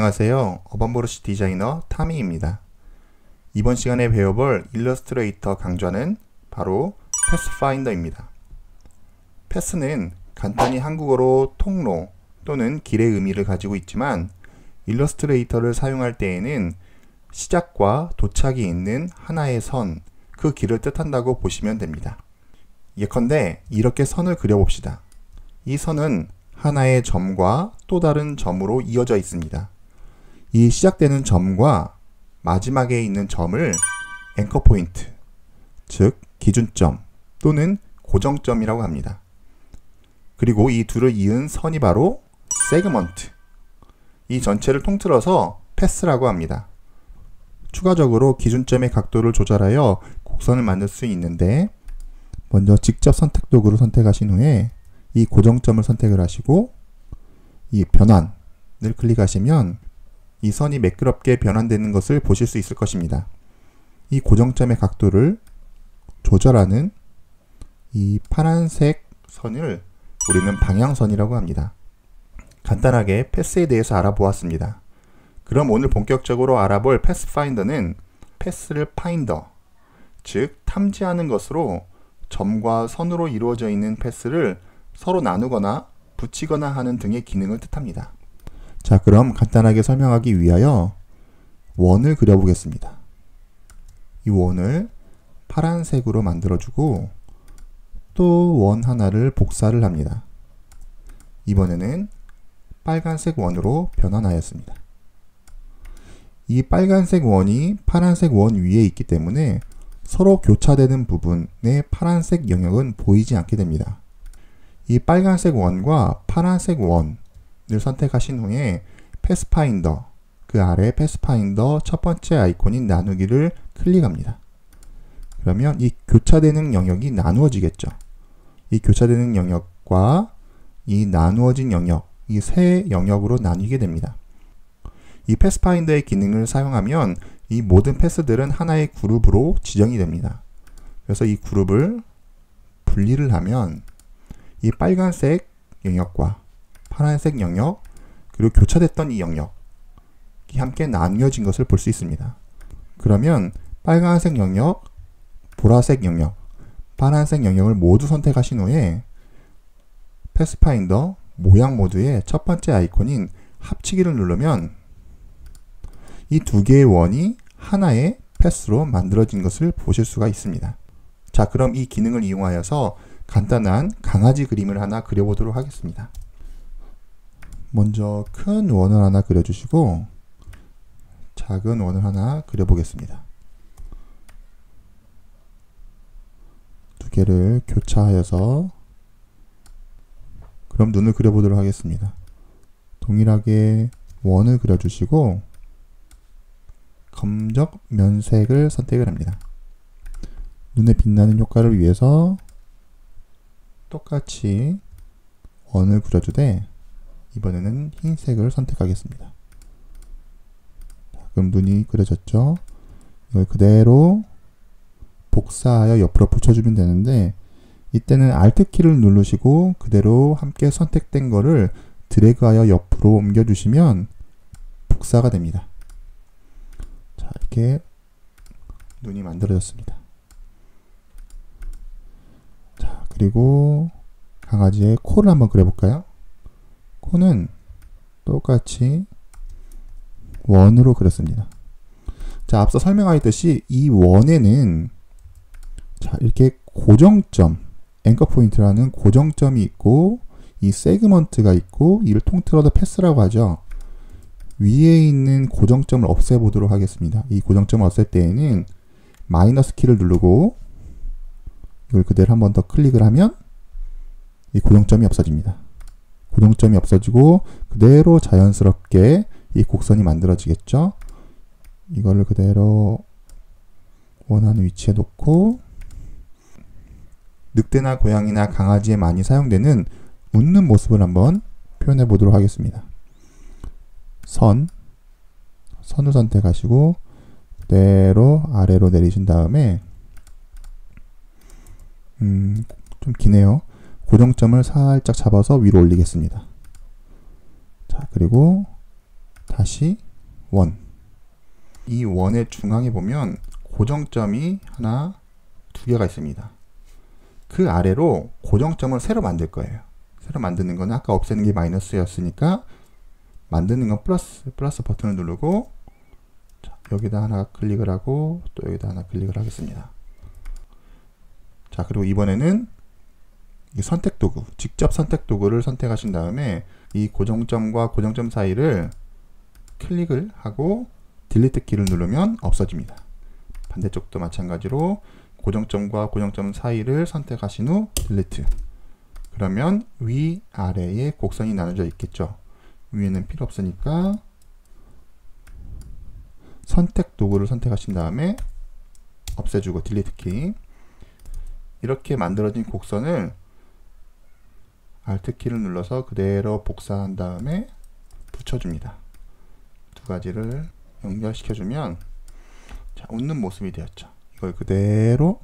안녕하세요. 어반브러쉬 디자이너 타미입니다. 이번 시간에 배워볼 일러스트레이터 강좌는 바로 패스파인더입니다. 패스는 간단히 한국어로 통로 또는 길의 의미를 가지고 있지만 일러스트레이터를 사용할 때에는 시작과 도착이 있는 하나의 선, 그 길을 뜻한다고 보시면 됩니다. 예컨대 이렇게 선을 그려봅시다. 이 선은 하나의 점과 또 다른 점으로 이어져 있습니다. 이 시작되는 점과 마지막에 있는 점을 앵커 포인트, 즉 기준점 또는 고정점이라고 합니다. 그리고 이 둘을 이은 선이 바로 세그먼트, 이 전체를 통틀어서 패스라고 합니다. 추가적으로 기준점의 각도를 조절하여 곡선을 만들 수 있는데, 먼저 직접 선택 도구를 선택하신 후에 이 고정점을 선택을 하시고 이 변환을 클릭하시면 이 선이 매끄럽게 변환되는 것을 보실 수 있을 것입니다. 이 고정점의 각도를 조절하는 이 파란색 선을 우리는 방향선이라고 합니다. 간단하게 패스에 대해서 알아보았습니다. 그럼 오늘 본격적으로 알아볼 패스파인더는 패스를 파인더, 즉 탐지하는 것으로 점과 선으로 이루어져 있는 패스를 서로 나누거나 붙이거나 하는 등의 기능을 뜻합니다. 자, 그럼 간단하게 설명하기 위하여 원을 그려보겠습니다. 이 원을 파란색으로 만들어주고 또 원 하나를 복사를 합니다. 이번에는 빨간색 원으로 변환하였습니다. 이 빨간색 원이 파란색 원 위에 있기 때문에 서로 교차되는 부분의 파란색 영역은 보이지 않게 됩니다. 이 빨간색 원과 파란색 원을 선택하신 후에 패스파인더, 그 아래 패스파인더 첫 번째 아이콘인 나누기를 클릭합니다. 그러면 이 교차되는 영역이 나누어지겠죠. 이 교차되는 영역과 이 나누어진 영역, 이 세 영역으로 나뉘게 됩니다. 이 패스파인더의 기능을 사용하면 이 모든 패스들은 하나의 그룹으로 지정이 됩니다. 그래서 이 그룹을 분리를 하면 이 빨간색 영역과 파란색 영역, 그리고 교차됐던 이 영역이 함께 나뉘어진 것을 볼 수 있습니다. 그러면 빨간색 영역, 보라색 영역, 파란색 영역을 모두 선택하신 후에 패스파인더 모양 모드의 첫 번째 아이콘인 합치기를 누르면 이 두 개의 원이 하나의 패스로 만들어진 것을 보실 수가 있습니다. 자, 그럼 이 기능을 이용하여서 간단한 강아지 그림을 하나 그려보도록 하겠습니다. 먼저 큰 원을 하나 그려주시고 작은 원을 하나 그려보겠습니다. 두 개를 교차하여서 그럼 눈을 그려보도록 하겠습니다. 동일하게 원을 그려주시고 검정 면색을 선택을 합니다. 눈에 빛나는 효과를 위해서 똑같이 원을 그려주되 이번에는 흰색을 선택하겠습니다. 그럼 눈이 그려졌죠? 이걸 그대로 복사하여 옆으로 붙여주면 되는데, 이때는 Alt 키를 누르시고 그대로 함께 선택된 거를 드래그하여 옆으로 옮겨주시면 복사가 됩니다. 자, 이렇게 눈이 만들어졌습니다. 자, 그리고 강아지의 코를 한번 그려볼까요? 코는 똑같이 원으로 그렸습니다. 자, 앞서 설명하였듯이 이 원에는 자, 이렇게 고정점, 앵커 포인트라는 고정점이 있고 이 세그먼트가 있고 이를 통틀어서 패스라고 하죠. 위에 있는 고정점을 없애보도록 하겠습니다. 이 고정점을 없앨 때에는 마이너스 키를 누르고 이걸 그대로 한 번 더 클릭을 하면 이 고정점이 없어집니다. 고정점이 없어지고 그대로 자연스럽게 이 곡선이 만들어지겠죠. 이거를 그대로 원하는 위치에 놓고 늑대나 고양이나 강아지에 많이 사용되는 웃는 모습을 한번 표현해 보도록 하겠습니다. 선을 선택하시고 그대로 아래로 내리신 다음에 좀 기네요. 고정점을 살짝 잡아서 위로 올리겠습니다. 자, 그리고 다시 원. 이 원의 중앙에 보면 고정점이 하나, 두 개가 있습니다. 그 아래로 고정점을 새로 만들 거예요. 새로 만드는 거는 아까 없애는 게 마이너스였으니까 만드는 건 플러스 버튼을 누르고, 자, 여기다 하나 클릭을 하고 또 여기다 하나 클릭을 하겠습니다. 자, 그리고 이번에는 이 선택 도구, 직접 선택 도구를 선택하신 다음에 이 고정점과 고정점 사이를 클릭을 하고 딜리트 키를 누르면 없어집니다. 반대쪽도 마찬가지로 고정점과 고정점 사이를 선택하신 후 딜리트. 그러면 위, 아래에 곡선이 나눠져 있겠죠. 위에는 필요 없으니까 선택 도구를 선택하신 다음에 없애주고 딜리트 키. 이렇게 만들어진 곡선을 Alt 키를 눌러서 그대로 복사한 다음에 붙여줍니다. 두 가지를 연결시켜주면, 자, 웃는 모습이 되었죠. 이걸 그대로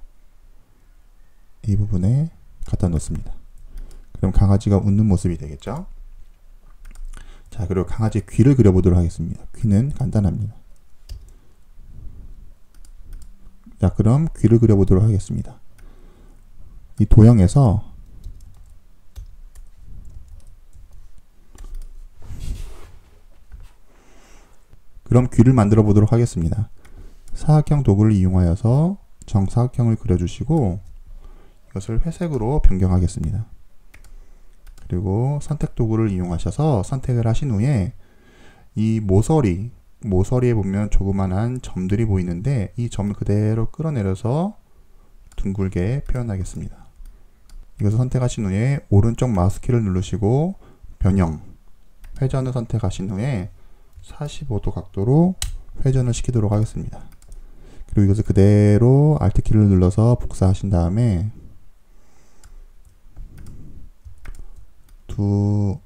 이 부분에 갖다 놓습니다. 그럼 강아지가 웃는 모습이 되겠죠. 자, 그리고 강아지 귀를 그려보도록 하겠습니다. 귀는 간단합니다. 자, 그럼 귀를 그려보도록 하겠습니다. 이 도형에서 그럼 귀를 만들어 보도록 하겠습니다. 사각형 도구를 이용하여서 정사각형을 그려주시고 이것을 회색으로 변경하겠습니다. 그리고 선택 도구를 이용하셔서 선택을 하신 후에 이 모서리에 보면 조그만한 점들이 보이는데 이 점을 그대로 끌어내려서 둥글게 표현하겠습니다. 이것을 선택하신 후에 오른쪽 마우스키를 누르시고 변형, 회전을 선택하신 후에 45도 각도로 회전을 시키도록 하겠습니다. 그리고 이것을 그대로 Alt 키를 눌러서 복사하신 다음에 두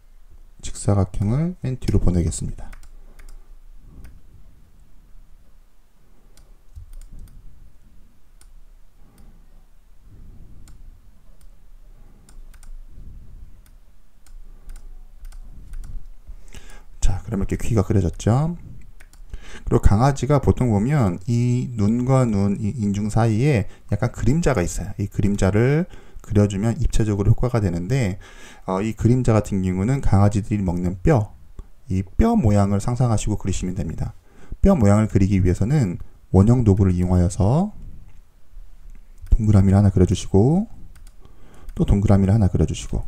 직사각형을 맨 뒤로 보내겠습니다. 자, 그러면 이렇게 귀가 그려졌죠. 그리고 강아지가 보통 보면 이 눈과 눈, 이 인중 사이에 약간 그림자가 있어요. 이 그림자를 그려주면 입체적으로 효과가 되는데, 이 그림자 같은 경우는 강아지들이 먹는 뼈, 이 뼈 모양을 상상하시고 그리시면 됩니다. 뼈 모양을 그리기 위해서는 원형 도구를 이용하여서 동그라미를 하나 그려주시고 또 동그라미를 하나 그려주시고,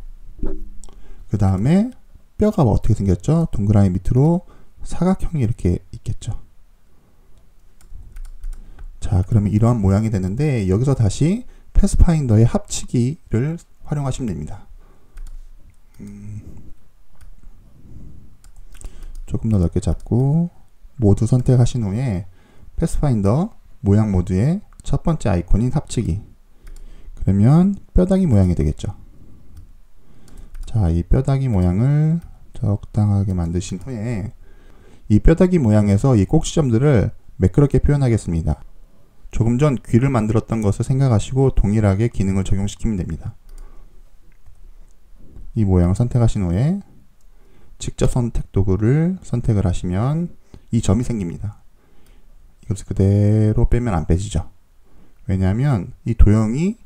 그 다음에 뼈가 어떻게 생겼죠? 동그라미 밑으로 사각형이 이렇게 있겠죠. 자, 그러면 이러한 모양이 되는데 여기서 다시 패스파인더의 합치기를 활용하시면 됩니다. 조금 더 넓게 잡고 모두 선택하신 후에 패스파인더 모양 모드의 첫 번째 아이콘인 합치기. 그러면 뼈다귀 모양이 되겠죠. 자, 이 뼈다귀 모양을 적당하게 만드신 후에 이 뼈다귀 모양에서 이 꼭지점들을 매끄럽게 표현하겠습니다. 조금 전 귀를 만들었던 것을 생각하시고 동일하게 기능을 적용시키면 됩니다. 이 모양을 선택하신 후에 직접 선택 도구를 선택을 하시면 이 점이 생깁니다. 이것을 그대로 빼면 안 빼지죠. 왜냐하면 이 도형이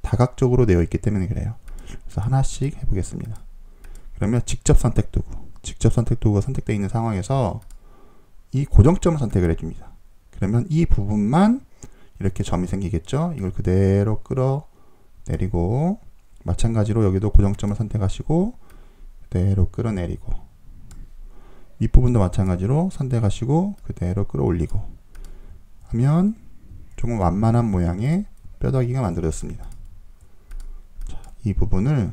다각적으로 되어 있기 때문에 그래요. 그래서 하나씩 해보겠습니다. 그러면 직접 선택 도구가 선택되어 있는 상황에서 이 고정점을 선택을 해줍니다. 그러면 이 부분만 이렇게 점이 생기겠죠. 이걸 그대로 끌어내리고, 마찬가지로 여기도 고정점을 선택하시고 그대로 끌어내리고, 윗부분도 마찬가지로 선택하시고 그대로 끌어올리고 하면 조금 완만한 모양의 뼈다귀가 만들어졌습니다. 자, 이 부분을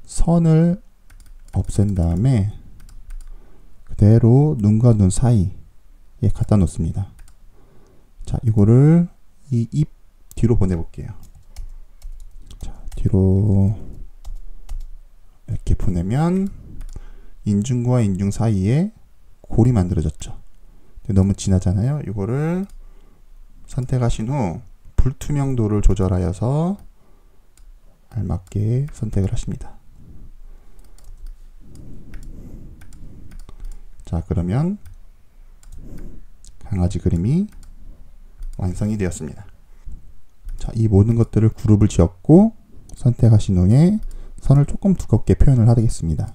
선을 없앤 다음에 그대로 눈과 눈 사이에 갖다 놓습니다. 자, 이거를 이 입 뒤로 보내볼게요. 자, 뒤로 이렇게 보내면 인중과 인중 사이에 골이 만들어졌죠. 너무 진하잖아요. 이거를 선택하신 후 불투명도를 조절하여서 알맞게 선택을 하십니다. 자, 그러면 강아지 그림이 완성이 되었습니다. 자, 이 모든 것들을 그룹을 지었고 선택하신 후에 선을 조금 두껍게 표현을 하겠습니다.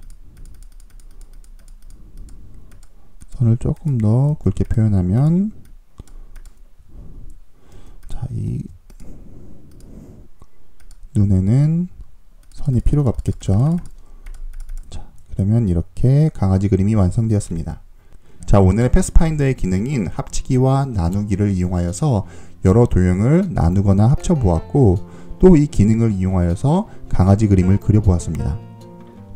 선을 조금 더 굵게 표현하면, 자, 이 눈에는 선이 필요가 없겠죠. 자, 그러면 이렇게 강아지 그림이 완성되었습니다. 자, 오늘의 패스파인더의 기능인 합치기와 나누기를 이용하여서 여러 도형을 나누거나 합쳐 보았고, 또 이 기능을 이용하여서 강아지 그림을 그려 보았습니다.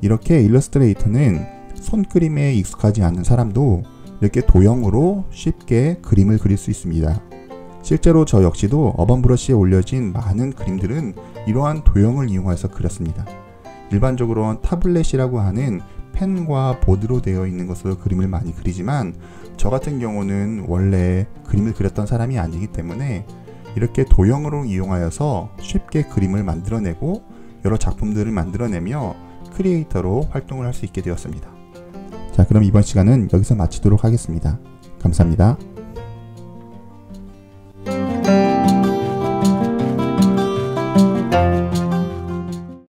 이렇게 일러스트레이터는 손그림에 익숙하지 않은 사람도 이렇게 도형으로 쉽게 그림을 그릴 수 있습니다. 실제로 저 역시도 어반 브러쉬에 올려진 많은 그림들은 이러한 도형을 이용해서 그렸습니다. 일반적으로 타블렛이라고 하는 펜과 보드로 되어 있는 것으로 그림을 많이 그리지만, 저 같은 경우는 원래 그림을 그렸던 사람이 아니기 때문에 이렇게 도형으로 이용하여서 쉽게 그림을 만들어내고 여러 작품들을 만들어내며 크리에이터로 활동을 할 수 있게 되었습니다. 자, 그럼 이번 시간은 여기서 마치도록 하겠습니다. 감사합니다.